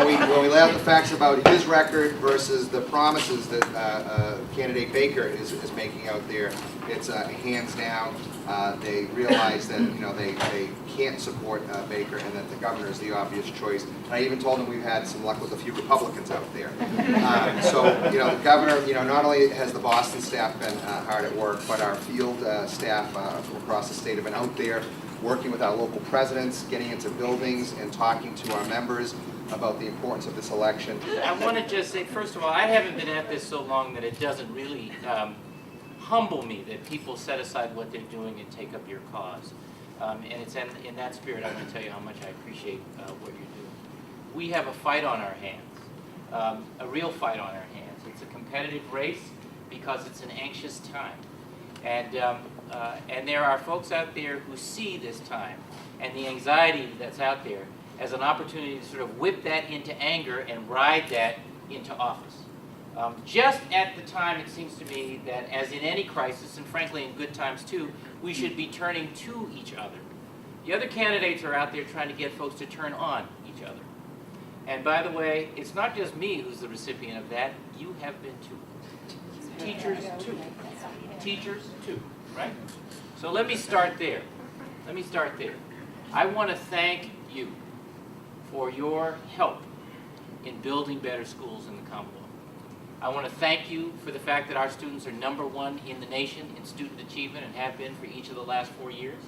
when we lay out the facts about his record versus the promises that candidate Baker is making out there, it's hands down. They realize that they can't support Baker and that the governor is the obvious choice. And I even told him we've had some luck with a few Republicans out there. So the governor, not only has the Boston staff been hard at work, but our field staff from across the state have been out there working with our local presidents, getting into buildings and talking to our members about the importance of this election. I want to just say, first of all, I haven't been at this so long that it doesn't really humble me that people set aside what they're doing and take up your cause. And it's in that spirit I want to tell you how much I appreciate what you're doing. We have a fight on our hands, a real fight on our hands. It's a competitive race because it's an anxious time. And there are folks out there who see this time and the anxiety that's out there as an opportunity to sort of whip that into anger and ride that into office. Just at the time, it seems to me that as in any crisis, and frankly in good times too, we should be turning to each other. The other candidates are out there trying to get folks to turn on each other. And by the way, it's not just me who's the recipient of that, you have been too. Teachers too. Teachers too, right? So let me start there. I want to thank you for your help in building better schools in the Commonwealth. I want to thank you for the fact that our students are #1 in the nation in student achievement and have been for each of the last 4 years.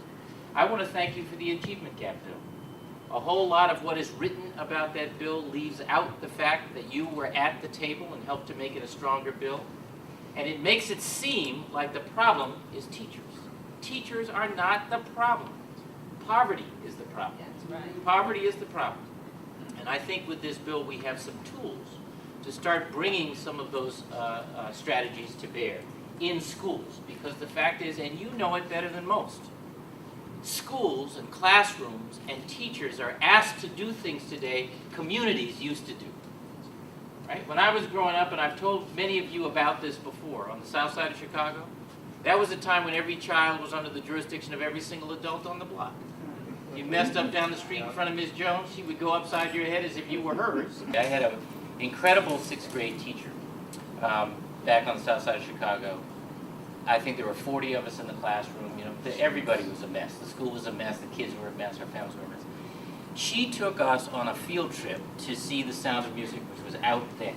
I want to thank you for the Achievement Gap bill. A whole lot of what is written about that bill leaves out the fact that you were at the table and helped to make it a stronger bill. And it makes it seem like the problem is teachers. Teachers are not the problem. Poverty is the problem. That's right. Poverty is the problem. And I think with this bill we have some tools to start bringing some of those strategies to bear in schools. Because the fact is, and you know it better than most, schools and classrooms and teachers are asked to do things today communities used to do. Right? When I was growing up, and I've told many of you about this before, on the south side of Chicago, that was a time when every child was under the jurisdiction of every single adult on the block. You messed up down the street in front of Ms. Jones, she would go upside your head as if you were hers. I had an incredible 6th grade teacher back on the south side of Chicago. I think there were 40 of us in the classroom. Everybody was a mess. The school was a mess, the kids were a mess, our families were a mess. She took us on a field trip to see The Sound of Music, which was out then.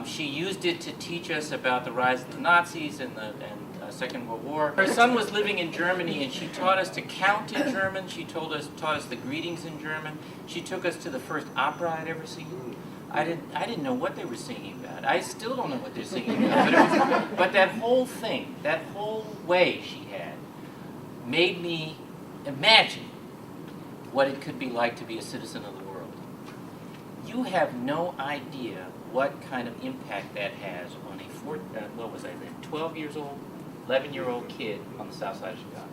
She used it to teach us about the rise of the Nazis and the Second World War. Her son was living in Germany, and she taught us to count in German. She taught us the greetings in German. She took us to the first opera I'd ever seen. I didn't know what they were singing about. I still don't know what they're singing about. But that whole thing, that whole way she had, made me imagine what it could be like to be a citizen of the world. You have no idea what kind of impact that has on a 12 years old, 11-year-old kid on the south side of Chicago.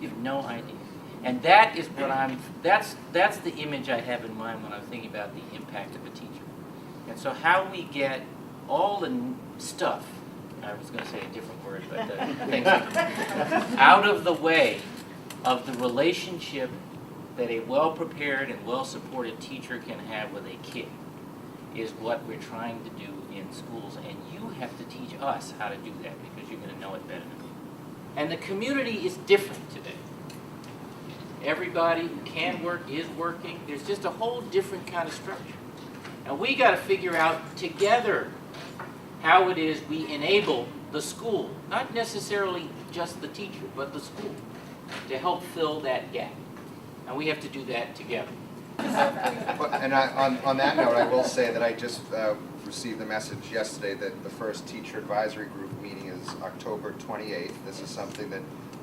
You have no idea. And that is what that's the image I have in mind when I'm thinking about the impact of a teacher. And so how we get all the stuff, I was going to say a different word, but things out of the way of the relationship that a well-prepared and well-supported teacher can have with a kid is what we're trying to do in schools. And you have to teach us how to do that because you're going to know it better than me. And the community is different today. Everybody who can work is working. There's just a whole different kind of structure. And we got to figure out together how it is we enable the school, not necessarily just the teacher, but the school, to help fill that gap. And we have to do that together. And on that note, I will say that I just received the message yesterday that the first teacher advisory group meeting is October 28th. This is something that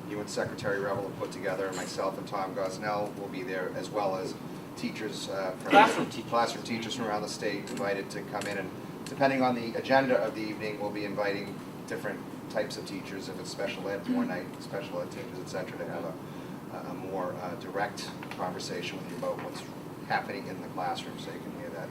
you and Secretary Revel have put together, and myself and Tom Gosnell will be there, as well as teachers, classroom teachers from around the state invited to come in. And depending on the agenda of the evening, we'll be inviting different types of teachers, if it's special ed, more night special ed teachers, etc., to have a more direct conversation with you about what's happening in the classroom so you can hear that.